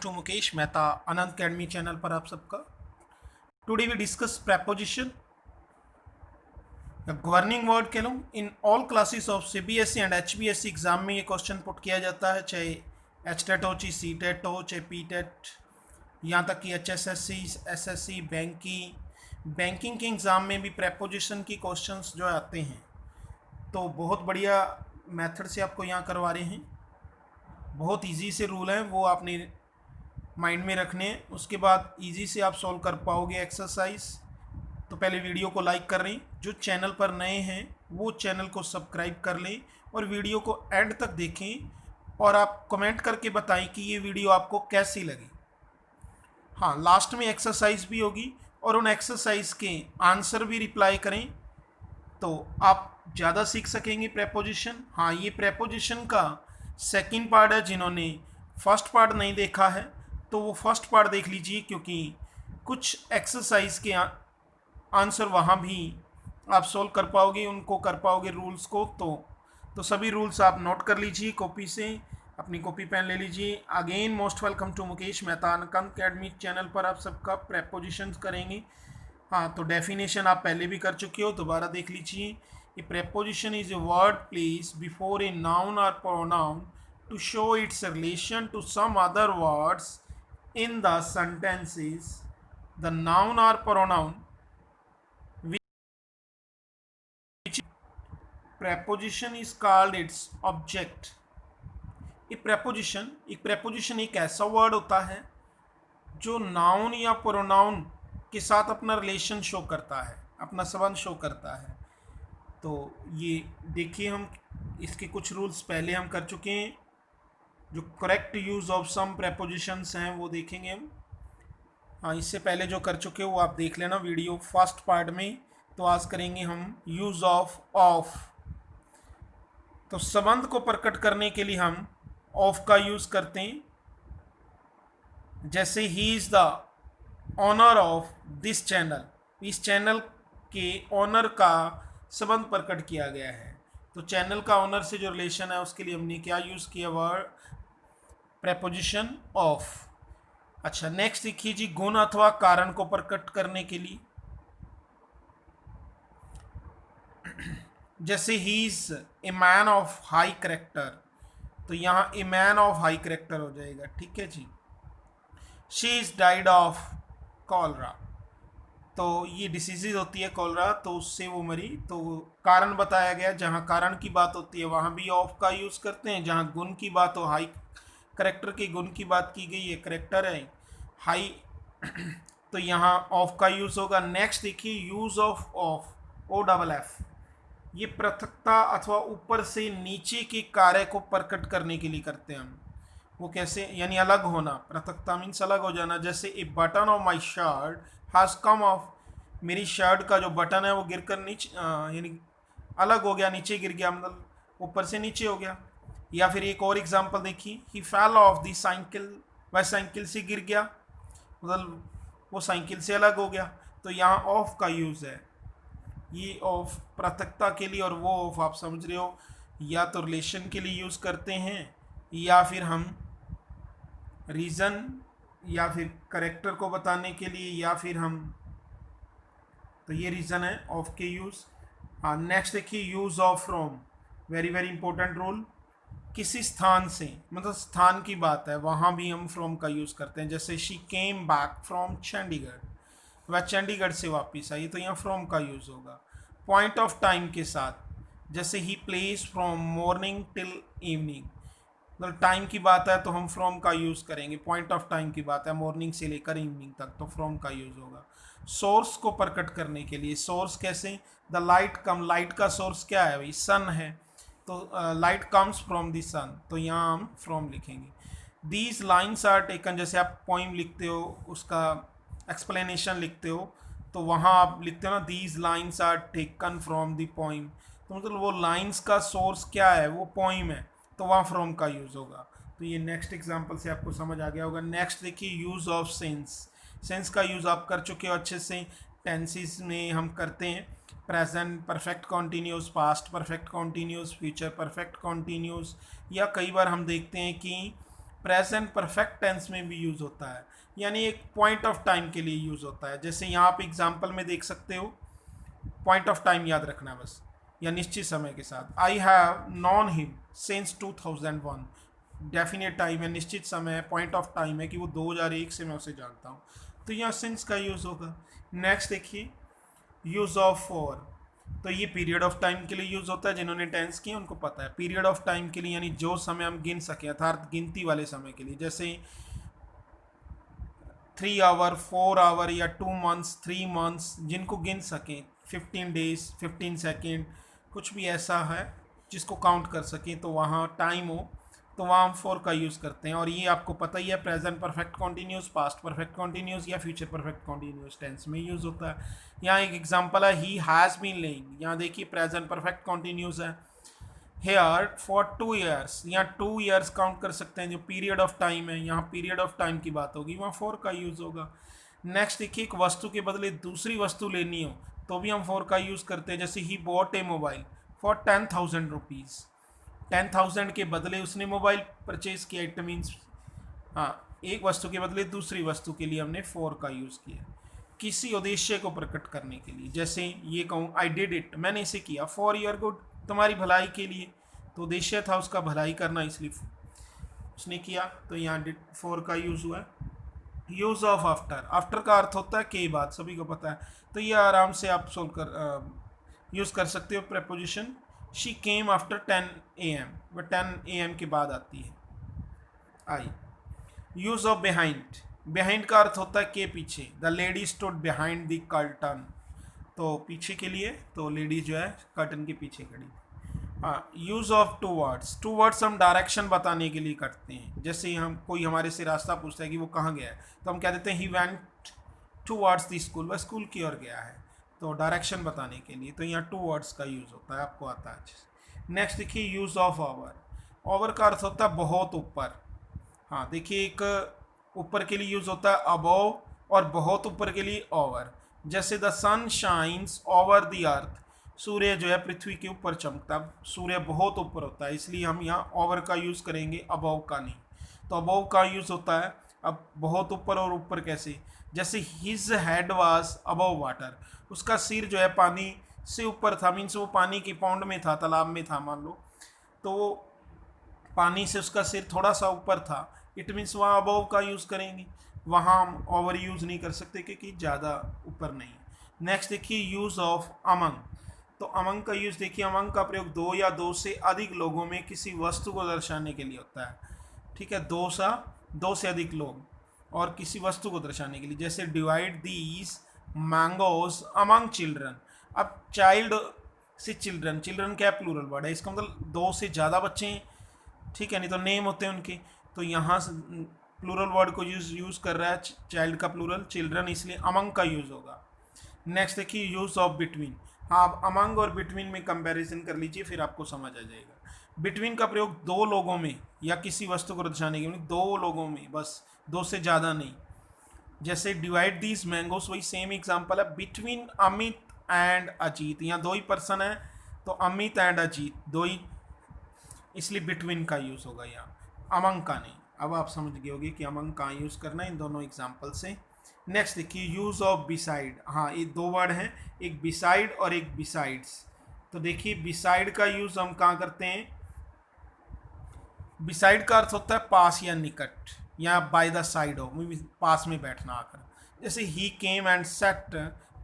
To Mukesh Mehta Anand academy channel पर आप सबका। Today we discuss preposition governing word के लो in all classes of CBSE and HBSE exam में ये क्वेश्चन पुट किया जाता है, चाहे एच टेट हो, चाहे सी टेट हो, चाहे पी टेट, यहाँ तक कि H S S C, S S C, banking के एग्ज़ाम में भी प्रेपोजिशन की क्वेश्चंस जो आते हैं। तो बहुत बढ़िया मेथड से आपको यहाँ करवा रहे हैं। बहुत इजी से रूल हैं, वो आपने माइंड में रखने हैं, उसके बाद इजी से आप सॉल्व कर पाओगे एक्सरसाइज। तो पहले वीडियो को लाइक कर लें, जो चैनल पर नए हैं वो चैनल को सब्सक्राइब कर लें और वीडियो को एंड तक देखें और आप कमेंट करके बताएं कि ये वीडियो आपको कैसी लगी। हाँ, लास्ट में एक्सरसाइज भी होगी और उन एक्सरसाइज के आंसर भी रिप्लाई करें तो आप ज़्यादा सीख सकेंगे प्रेपोजिशन। हाँ, ये प्रेपोजिशन का सेकंड पार्ट है, जिन्होंने फर्स्ट पार्ट नहीं देखा है तो वो फर्स्ट पार्ट देख लीजिए, क्योंकि कुछ एक्सरसाइज के आंसर वहाँ भी आप सोल्व कर पाओगे, उनको कर पाओगे रूल्स को। तो सभी रूल्स आप नोट कर लीजिए कॉपी से, अपनी कॉपी पेन ले लीजिए। Again most welcome to Mukesh Mehta academy channel पर आप सबका प्रेपोजिशंस करेंगे। हाँ, तो डेफिनेशन आप पहले भी कर चुके हो, दोबारा देख लीजिए। A preposition is a word place before a noun और pronoun to show its relation to some other words in the sentences. The noun or pronoun which preposition is called its object. एक preposition एक ऐसा word होता है जो noun या pronoun के साथ अपना रिलेशन शो करता है, अपना संबंध शो करता है। तो ये देखिए, हम इसके कुछ रूल्स पहले हम कर चुके हैं। जो correct use of some prepositions हैं वो देखेंगे हम। हाँ, इससे पहले जो कर चुके हो वो आप देख लेना वीडियो फर्स्ट पार्ट में। तो आज करेंगे हम यूज़ ऑफ। तो संबंध को प्रकट करने के लिए हम ऑफ का यूज़ करते हैं। जैसे ही is the owner of this channel, इस चैनल के ऑनर का संबंध प्रकट किया गया है। तो चैनल का ऑनर से जो रिलेशन है उसके लिए हमने क्या यूज़ किया, वर्ड प्रेपोजिशन ऑफ। अच्छा, नेक्स्ट देखिए जी, गुण अथवा कारण को प्रकट करने के लिए। जैसे he is a man of high character, तो यहाँ a man of high character हो जाएगा, ठीक है जी। She is died of cholera, तो ये डिसीज होती है कॉलरा, तो उससे वो मरी। तो कारण बताया गया, जहाँ कारण की बात होती है वहाँ भी ऑफ का यूज़ करते हैं। जहाँ गुण की बात हो, हाई करेक्टर के गुण की बात की गई है, करेक्टर है हाई, तो यहाँ ऑफ का यूज़ होगा। नेक्स्ट देखिए, use of O double F, ये पृथकता अथवा ऊपर से नीचे के कार्य को प्रकट करने के लिए करते हैं हम। वो कैसे, यानी अलग होना, पृथकता मीन्स अलग हो जाना। जैसे a button of my shirt has come off, मेरी शर्ट का जो बटन है वो गिरकर नीचे, यानी अलग हो गया, नीचे गिर गया, मतलब ऊपर से नीचे हो गया। या फिर एक और एग्जांपल देखिए, ही फेल ऑफ दी साइकिल, वह साइकिल से गिर गया, मतलब वो साइकिल से अलग हो गया। तो यहाँ ऑफ का यूज़ है, ये ऑफ पृथकता के लिए, और वो ऑफ आप समझ रहे हो, या तो रिलेशन के लिए यूज़ करते हैं या फिर हम रीज़न या फिर करेक्टर को बताने के लिए, या फिर हम, तो ये रीज़न है ऑफ के यूज़। हाँ, नेक्स्ट देखिए, use of from, very very important rule. किसी स्थान से, मतलब स्थान की बात है, वहाँ भी हम फ्रॉम का यूज़ करते हैं। जैसे she came back from Chandigarh, वह चंडीगढ़ से वापस आई, तो यहाँ फ्रॉम का यूज़ होगा। पॉइंट ऑफ टाइम के साथ, जैसे he plays from morning till evening, मतलब टाइम की बात है तो हम फ्रॉम का यूज़ करेंगे। पॉइंट ऑफ टाइम की बात है, मॉर्निंग से लेकर इवनिंग तक, तो फ्रॉम का यूज़ होगा। सोर्स को प्रकट करने के लिए, सोर्स कैसे, द लाइट कम, लाइट का सोर्स क्या है भाई, सन है, तो लाइट कम्स फ्रॉम द सन, तो यहाँ हम फ्रॉम लिखेंगे। दीज लाइन्स आर टेकन, जैसे आप पोइम लिखते हो उसका एक्सप्लेनेशन लिखते हो, तो वहाँ आप लिखते हो ना, these lines are taken from the poem, तो मतलब वो लाइन्स का सोर्स क्या है, वो पोइम है, तो वहाँ फ्रॉम का यूज़ होगा। तो ये नेक्स्ट एग्जांपल से आपको समझ आ गया होगा। नेक्स्ट देखिए, यूज़ ऑफ सेंस। सेंस का यूज़ आप कर चुके हो अच्छे से, टेंसेस में हम करते हैं present perfect continuous, past perfect continuous, future perfect continuous, या कई बार हम देखते हैं कि प्रेजेंट परफेक्ट टेंस में भी यूज़ होता है, यानी एक पॉइंट ऑफ टाइम के लिए यूज़ होता है। जैसे यहाँ आप एग्जाम्पल में देख सकते हो, पॉइंट ऑफ टाइम याद रखना बस, या निश्चित समय के साथ। I have non him since 2001, definite time है, निश्चित समय है, पॉइंट ऑफ टाइम है कि वो 2001 से मैं उसे जानता हूँ, तो यहाँ सिंस का यूज़ होगा। नेक्स्ट देखिए, यूज़ ऑफ फॉर, तो ये पीरियड ऑफ टाइम के लिए यूज़ होता है, जिन्होंने टेंस किया उनको पता है। पीरियड ऑफ टाइम के लिए यानी जो समय हम गिन सकें, अर्थात गिनती वाले समय के लिए, जैसे 3 आवर, 4 आवर, या 2 मंथ्स, 3 मंथ्स, जिनको गिन सकें, 15 डेज, 15 सेकेंड, कुछ भी ऐसा है जिसको काउंट कर सकें, तो वहाँ टाइम हो तो वहाँ हम फॉर का यूज़ करते हैं। और ये आपको पता ही है, present perfect continuous, past perfect continuous या फ्यूचर परफेक्ट कॉन्टीन्यूस टेंस में यूज़ होता है। यहाँ एक एग्जांपल है, ही हैज़ बीन लेइंग, यहाँ देखिए प्रेजेंट परफेक्ट कॉन्टीन्यूस है। हेयर फॉर 2 ईयर्स, यहाँ 2 ईयर्स काउंट कर सकते हैं, जो पीरियड ऑफ टाइम है, यहाँ पीरियड ऑफ टाइम की बात होगी, वहाँ फॉर का यूज़ होगा। नेक्स्ट देखिए, एक वस्तु के बदले दूसरी वस्तु लेनी हो तो भी हम फॉर का यूज़ करते हैं। जैसे he bought A mobile for 10,000 rupees, 10,000 के बदले उसने मोबाइल परचेज किया, इट मीन्स हाँ, एक वस्तु के बदले दूसरी वस्तु के लिए हमने फॉर का यूज़ किया, किसी उद्देश्य को प्रकट करने के लिए। जैसे ये कहूँ, आई डिड इट, मैंने इसे किया, फॉर योर गुड, तुम्हारी भलाई के लिए, तो उद्देश्य था उसका भलाई करना, इसलिए उसने किया, तो यहाँ डिड फॉर का यूज़ हुआ है। यूज़ ऑफ आफ्टर, आफ्टर का अर्थ होता है के बाद, सभी को पता है, तो ये आराम से आप सोल्व कर यूज़ कर सकते हो। Preposition she came after 10 AM, वह 10 AM के बाद आती है, आई। यूज़ ऑफ बिहाइंड, बिहाइंड का अर्थ होता है के पीछे, the lady stood behind the curtain, तो पीछे के लिए, तो लेडी जो है कर्टन के पीछे खड़ी। हाँ, use of towards, towards हम डायरेक्शन बताने के लिए करते हैं। जैसे हम कोई हमारे से रास्ता पूछता है कि वो कहाँ गया है, तो हम कह देते हैं he went towards the school, वह स्कूल की ओर गया है, तो डायरेक्शन बताने के लिए, तो यहाँ टू वर्ड्स का यूज़ होता है, आपको आता है अच्छे से। नेक्स्ट देखिए, यूज़ ऑफ ओवर, ओवर का अर्थ होता है बहुत ऊपर। हाँ देखिए, एक ऊपर के लिए यूज़ होता है अबव, और बहुत ऊपर के लिए ओवर। जैसे the sun shines over the earth, सूर्य जो है पृथ्वी के ऊपर चमकता, सूर्य बहुत ऊपर होता है, इसलिए हम यहाँ ओवर का यूज़ करेंगे, अबव का नहीं। तो अबव का यूज़ होता है, अब बहुत ऊपर, और ऊपर कैसे, जैसे his head was above water, उसका सिर जो है पानी से ऊपर था, मीन्स वो पानी की पौंड में था, तालाब में था मान लो, तो पानी से उसका सिर थोड़ा सा ऊपर था, इट मीन्स वहाँ अबव का यूज़ करेंगे, वहाँ हम ओवर यूज़ नहीं कर सकते क्योंकि ज़्यादा ऊपर नहीं। नेक्स्ट देखिए, यूज़ ऑफ अमंग, तो अमंग का यूज़ देखिए, अमंग का प्रयोग दो या दो से अधिक लोगों में किसी वस्तु को दर्शाने के लिए होता है, ठीक है, दो से अधिक लोग और किसी वस्तु को दर्शाने के लिए। जैसे divide these mangoes among children, अब चाइल्ड से चिल्ड्रन, चिल्ड्रन क्या प्लूरल वर्ड है, इसका मतलब दो से ज़्यादा बच्चे हैं, ठीक है, नहीं तो नेम होते हैं उनके, तो यहाँ से प्लूरल वर्ड को यूज़ कर रहा है, चाइल्ड का प्लूरल, चिल्ड्रन, इसलिए अमंग का यूज़ होगा। नेक्स्ट देखिए, यूज़ ऑफ बिटवीन, हाँ आप अमंग और बिटवीन में कंपैरिजन कर लीजिए, फिर आपको समझ आ जाएगा। बिटवीन का प्रयोग दो लोगों में या किसी वस्तु को दर्शाने के लिए, दो लोगों में बस, दो से ज़्यादा नहीं। जैसे डिवाइड दीज मैंगोस, वही सेम एग्जांपल है, बिटवीन अमित एंड अजीत, यहाँ दो ही पर्सन है, तो अमित एंड अजीत दो ही, इसलिए बिटवीन का यूज़ होगा यहाँ, अमंग का नहीं। अब आप समझ गए होगे कि अमंग का यूज़ करना है इन दोनों एग्जाम्पल से। नेक्स्ट देखिए, यूज़ ऑफ बिसाइड, हाँ ये दो वर्ड हैं, एक बिसाइड और एक बिसाइड्स। तो देखिए, बिसाइड का यूज़ हम कहाँ करते हैं, बिसाइड का अर्थ होता है पास या निकट, या बाय द साइड हो, पास में बैठना आकर। जैसे he came and sat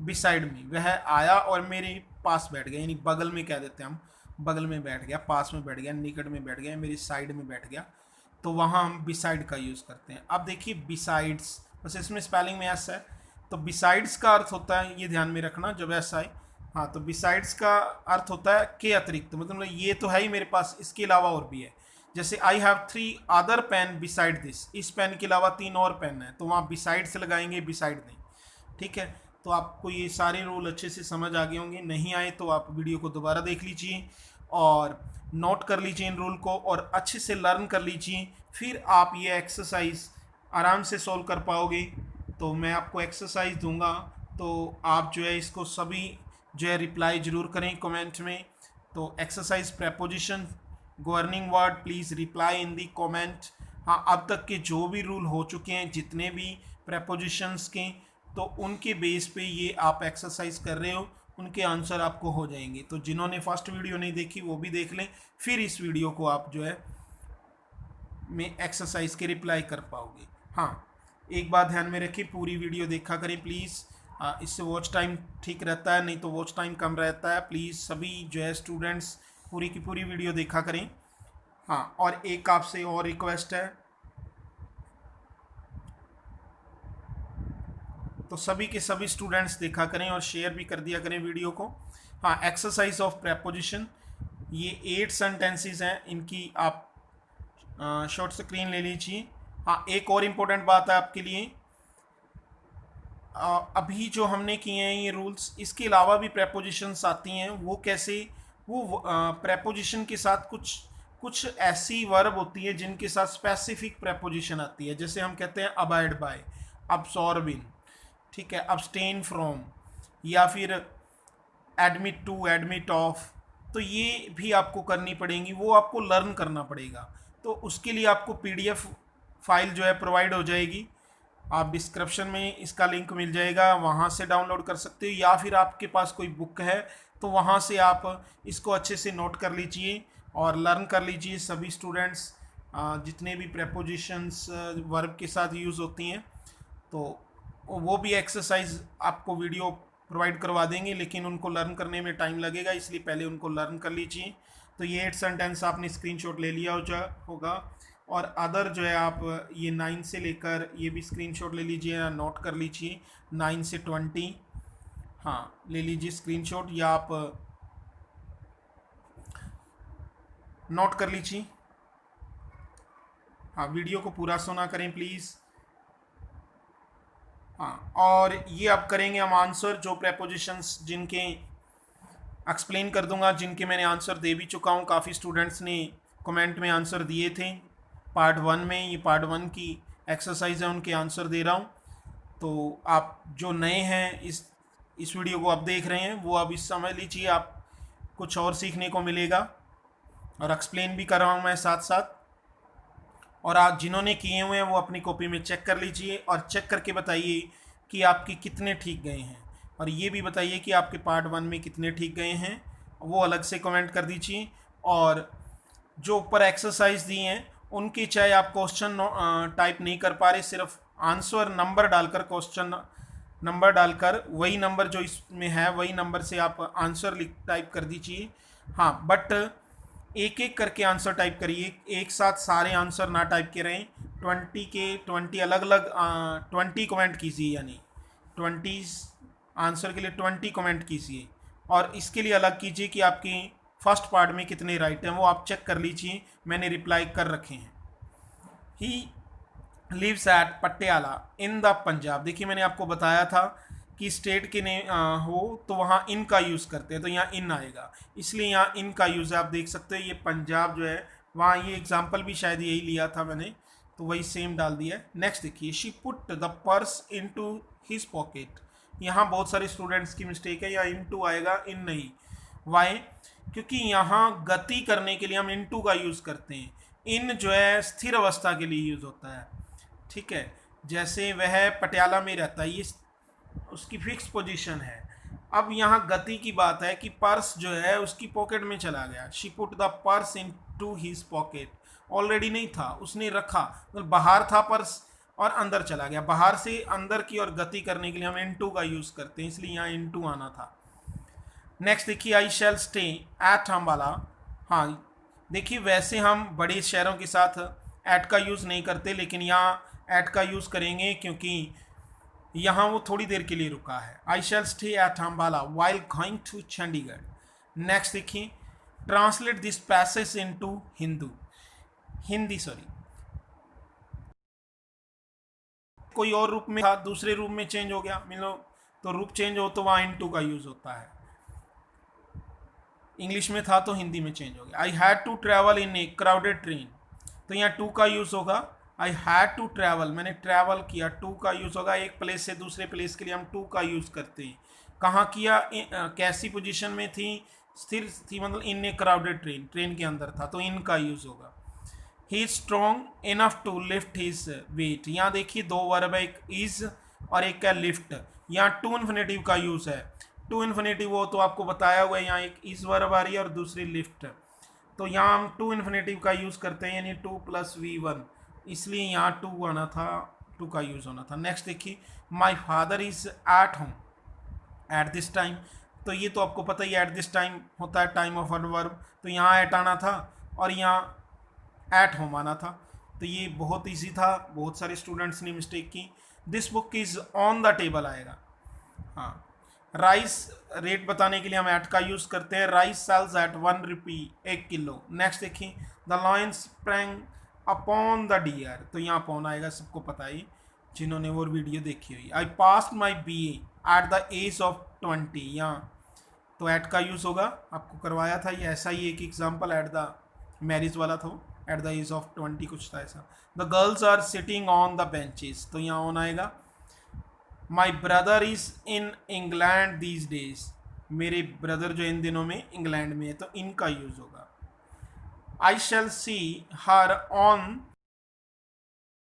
beside me, वह आया और मेरे पास बैठ गया, यानी बगल में कह देते हैं हम, बगल में बैठ गया, पास में बैठ गया, निकट में बैठ गया, मेरी साइड में बैठ गया, तो वहाँ हम बिसाइड का यूज़ करते हैं। अब देखिए बिसाइड्स, बस इसमें स्पेलिंग में एस है, तो बिसाइड्स का अर्थ होता है, ये ध्यान में रखना जब ऐसा है, हाँ तो बिसाइड्स का अर्थ होता है के अतिरिक्त, तो मतलब ये तो है ही मेरे पास, इसके अलावा और भी है। जैसे I have 3 other pen beside this, इस पेन के अलावा 3 और पेन है, तो वहाँ बिसाइड से लगाएंगे, बिसाइड नहीं, ठीक है। तो आपको ये सारे रूल अच्छे से समझ आ गए होंगे, नहीं आए तो आप वीडियो को दोबारा देख लीजिए और नोट कर लीजिए इन रूल को और अच्छे से लर्न कर लीजिए, फिर आप ये एक्सरसाइज आराम से सॉल्व कर पाओगे। तो मैं आपको एक्सरसाइज दूंगा, तो आप जो है इसको सभी जो है रिप्लाई ज़रूर करें कमेंट में। तो exercise preposition governing word, please reply in the comment. हाँ, अब तक के जो भी रूल हो चुके हैं, जितने भी प्रेपोजिशंस के, तो उनके बेस पे ये आप एक्सरसाइज कर रहे हो, उनके आंसर आपको हो जाएंगे। तो जिन्होंने फर्स्ट वीडियो नहीं देखी वो भी देख लें, फिर इस वीडियो को आप जो है में एक्सरसाइज के रिप्लाई कर पाओगे। हाँ, एक बात ध्यान में रखिए, पूरी वीडियो देखा करें प्लीज़, इससे वॉच टाइम ठीक रहता है, नहीं तो वॉच टाइम कम रहता है। प्लीज़ सभी जो है स्टूडेंट्स पूरी की पूरी वीडियो देखा करें। हाँ, और एक आपसे और रिक्वेस्ट है, तो सभी के सभी स्टूडेंट्स देखा करें और शेयर भी कर दिया करें वीडियो को। हाँ, एक्सरसाइज ऑफ प्रेपोजिशन, ये 8 सेंटेंसेस हैं, इनकी आप शॉर्ट स्क्रीन ले लीजिए। हाँ, एक और इम्पोर्टेंट बात है आपके लिए, अभी जो हमने किए हैं ये रूल्स, इसके अलावा भी प्रेपोजिशंस आती हैं। वो कैसे? वो प्रेपोजिशन के साथ कुछ कुछ ऐसी वर्ब होती है जिनके साथ स्पेसिफिक प्रेपोजिशन आती है। जैसे हम कहते हैं अबाइड बाय, अब्सॉर्ब इन, ठीक है, अब्सटेन फ्रॉम, या फिर एडमिट टू, एडमिट ऑफ। तो ये भी आपको करनी पड़ेंगी, वो आपको लर्न करना पड़ेगा। तो उसके लिए आपको पीडीएफ फाइल जो है प्रोवाइड हो जाएगी, आप डिस्क्रिप्शन में इसका लिंक मिल जाएगा, वहाँ से डाउनलोड कर सकते हो, या फिर आपके पास कोई बुक है तो वहाँ से आप इसको अच्छे से नोट कर लीजिए और लर्न कर लीजिए। सभी स्टूडेंट्स जितने भी प्रेपोजिशंस वर्ब के साथ यूज़ होती हैं, तो वो भी एक्सरसाइज आपको वीडियो प्रोवाइड करवा देंगे, लेकिन उनको लर्न करने में टाइम लगेगा, इसलिए पहले उनको लर्न कर लीजिए। तो ये 8 सेंटेंस आपने स्क्रीनशॉट ले लिया होगा, और अदर जो है आप ये 9 से लेकर ये भी स्क्रीनशॉट ले लीजिए या नोट कर लीजिए, 9 से 20, हाँ ले लीजिए स्क्रीनशॉट, या आप नोट कर लीजिए। हाँ, वीडियो को पूरा सुना करें प्लीज़। हाँ, और ये अब करेंगे हम आंसर, जो प्रेपोजिशंस जिनके एक्सप्लेन कर दूंगा, जिनके मैंने आंसर दे भी चुका हूँ, काफ़ी स्टूडेंट्स ने कमेंट में आंसर दिए थे पार्ट 1 में। ये पार्ट 1 की एक्सरसाइज है, उनके आंसर दे रहा हूँ। तो आप जो नए हैं इस वीडियो को आप देख रहे हैं, वो अब इस समझ लीजिए, आप कुछ और सीखने को मिलेगा, और एक्सप्लेन भी कर रहा हूँ मैं साथ साथ। और आप जिन्होंने किए हुए हैं वो अपनी कॉपी में चेक कर लीजिए, और चेक करके बताइए कि आपके कितने ठीक गए हैं, और ये भी बताइए कि आपके पार्ट 1 में कितने ठीक गए हैं, वो अलग से कमेंट कर दीजिए। और जो ऊपर एक्सरसाइज दी हैं उनकी चाहे आप क्वेश्चन टाइप नहीं कर पा रहे, सिर्फ आंसर नंबर डालकर, क्वेश्चन नंबर डालकर, वही नंबर जो इसमें है वही नंबर से आप आंसर टाइप कर दीजिए। हाँ, बट एक एक करके आंसर टाइप करिए, एक साथ सारे आंसर ना टाइप करें। 20 अलग अलग 20 कमेंट कीजिए, यानी 20 आंसर के लिए 20 कमेंट कीजिए, और इसके लिए अलग कीजिए कि आपकी फर्स्ट पार्ट में कितने राइट हैं, वो आप चेक कर लीजिए, मैंने रिप्लाई कर रखे हैं। He lives at Patiala in the Punjab. देखिए मैंने आपको बताया था कि स्टेट के ने हो तो वहाँ इन का यूज़ करते हैं, तो यहाँ इन आएगा, इसलिए यहाँ इन का यूज़ है। आप देख सकते हैं ये पंजाब जो है, वहाँ ये एग्जाम्पल भी शायद यही लिया था मैंने, तो वही सेम डाल दिया। नेक्स्ट देखिए, she put the purse into his pocket. यहाँ बहुत सारे स्टूडेंट्स की मिस्टेक है, यहाँ इन टू आएगा, इन नहीं। वाई? क्योंकि यहाँ गति करने के लिए हम इन टू का यूज़ करते हैं। इन जो है स्थिर अवस्था के लिए यूज़ होता है, ठीक है। जैसे वह पटियाला में रहता है, ये उसकी फिक्स पोजीशन है। अब यहाँ गति की बात है कि पर्स जो है उसकी पॉकेट में चला गया। She put the purse into his pocket, already नहीं था, उसने रखा, मतलब बाहर था पर्स और अंदर चला गया। बाहर से अंदर की ओर गति करने के लिए हम इनटू का यूज़ करते हैं, इसलिए यहाँ इनटू आना था। नेक्स्ट देखिए, आई शैल स्टे एट अम्बाला। हाँ देखिए, वैसे हम बड़े शहरों के साथ एट का यूज़ नहीं करते, लेकिन यहाँ एट का यूज़ करेंगे क्योंकि यहाँ वो थोड़ी देर के लिए रुका है। I shall stay at Ambala while going to Chandigarh. Next देखिए, translate this passage into Hindi sorry, कोई और रूप में था, दूसरे रूप में चेंज हो गया, मिलो तो रूप चेंज हो तो वहाँ इनटू का यूज़ होता है। इंग्लिश में था तो हिंदी में चेंज हो गया। I had to travel in a crowded train, तो यहाँ टू का यूज़ होगा। आई हैड टू ट्रैवल, मैंने ट्रैवल किया, टू का यूज़ होगा। एक प्लेस से दूसरे प्लेस के लिए हम टू का यूज़ करते हैं। कहाँ किया? कैसी पोजीशन में थी? स्थिर थी, मतलब in a crowded train, train के अंदर था, तो इन का यूज़ होगा। He is strong enough to lift his weight. यहाँ देखिए दो वर्ब है, एक इज और एक है लिफ्ट। यहाँ टू इन्फिनेटिव का यूज है। टू इन्फिनेटिव वो तो आपको बताया हुआ है, यहाँ एक इज वर्ब आ रही है और दूसरी लिफ्ट। तो यहाँ हम टू इन्फिनेटिव का यूज करते हैं, यानी टू प्लस V1, इसलिए यहाँ टू आना था, टू का यूज होना था। नेक्स्ट देखिए, my father is at home at this time. तो ये तो आपको पता ही है, एट दिस टाइम होता है टाइम ऑफ वर्ब, तो यहाँ एट आना था और यहाँ एट होम आना था। तो ये बहुत इजी था, बहुत सारे स्टूडेंट्स ने मिस्टेक की। This book is on the table आएगा। हाँ, राइस रेट बताने के लिए हम एट का यूज करते हैं। Rice sells at 1 rupee 1 kilo. Next देखिए, the lion sprang upon the deer. तो यहाँ अपॉन आएगा, सबको पता है जिन्होंने वो वीडियो देखी हुई। I pass my BA at the age of 20। यहाँ तो एट का यूज होगा, आपको करवाया था ये, ऐसा ही एक एग्जाम्पल एट द मैरिज वाला था, एट द एज ऑफ 20 कुछ था ऐसा। The girls are sitting on the benches. तो यहाँ ऑन आएगा। My brother is in England these days. मेरे ब्रदर जो इन दिनों में इंग्लैंड में है, तो इनका यूज होगा। आई शैल सी हर ऑन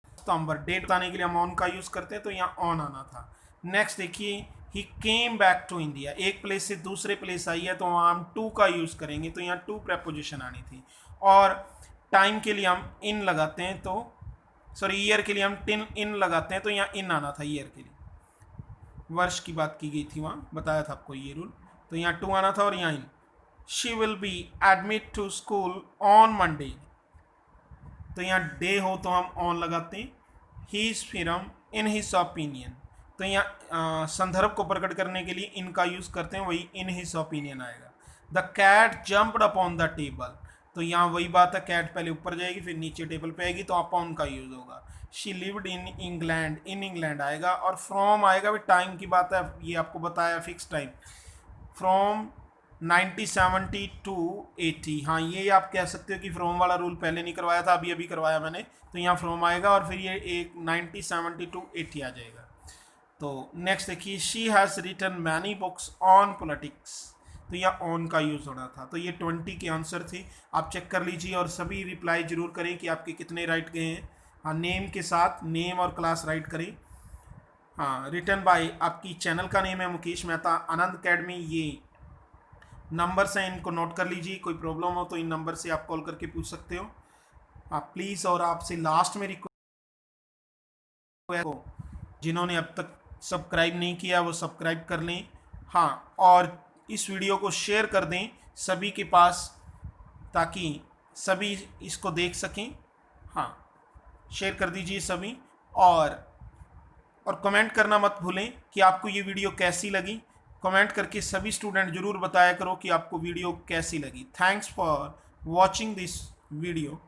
सितंबर। डेट बताने के लिए हम ऑन का यूज करते हैं, तो यहाँ ऑन आना था। नेक्स्ट देखिए, ही केम बैक टू इंडिया। एक प्लेस से दूसरे प्लेस आई है, तो वहाँ हम टू का यूज करेंगे, तो यहाँ टू प्रेपोजिशन आनी थी। और टाइम के लिए हम इन लगाते हैं, तो सॉरी ईयर के लिए हम इन लगाते हैं, तो यहाँ इन आना था ईयर के लिए। वर्ष की बात की गई थी, वहाँ बताया था आपको ये रूल। तो यहाँ टू आना था और यहाँ in. She will be admitted to school on Monday. तो यहाँ डे हो तो हम ऑन लगाते हैं। He is firm in his opinion. तो यहाँ संदर्भ को प्रकट करने के लिए इनका यूज करते हैं, वही इन हिज ओपिनियन आएगा। The cat jumped upon the table. तो यहाँ वही बात है, कैट पहले ऊपर जाएगी फिर नीचे टेबल पे आएगी, तो अपॉन का यूज होगा। She lived in England, in England आएगा। और फ्रॉम आएगा, भी टाइम की बात है, ये आपको बताया फिक्स टाइम, फ्रॉम 1970 टू 80। हाँ, ये आप कह सकते हो कि फ्रॉम वाला रूल पहले नहीं करवाया था, अभी अभी करवाया मैंने। तो यहाँ फ्रॉम आएगा और फिर ये एक 1970 टू 80 आ जाएगा। तो नेक्स्ट देखिए, she has written many books on politics. तो यह ऑन का यूज़ होना था। तो ये 20 के आंसर थे, आप चेक कर लीजिए और सभी रिप्लाई जरूर करें कि आपके कितने राइट गए हैं। हाँ, नेम के साथ नेम और क्लास राइट करें। हाँ, रिटन बाय, आपकी चैनल का नेम है मुकेश मेहता आनंद अकेडमी। ये नंबर्स हैं, इनको नोट कर लीजिए। कोई प्रॉब्लम हो तो इन नंबर से आप कॉल करके पूछ सकते हो। आप प्लीज़, और आपसे लास्ट में रिक्वेस्ट, जिन्होंने अब तक सब्सक्राइब नहीं किया वो सब्सक्राइब कर लें। हाँ, और इस वीडियो को शेयर कर दें सभी के पास, ताकि सभी इसको देख सकें। हाँ, शेयर कर दीजिए सभी। और कमेंट करना मत भूलें कि आपको ये वीडियो कैसी लगी। कमेंट करके सभी स्टूडेंट जरूर बताया करो कि आपको वीडियो कैसी लगी। Thanks for watching this video.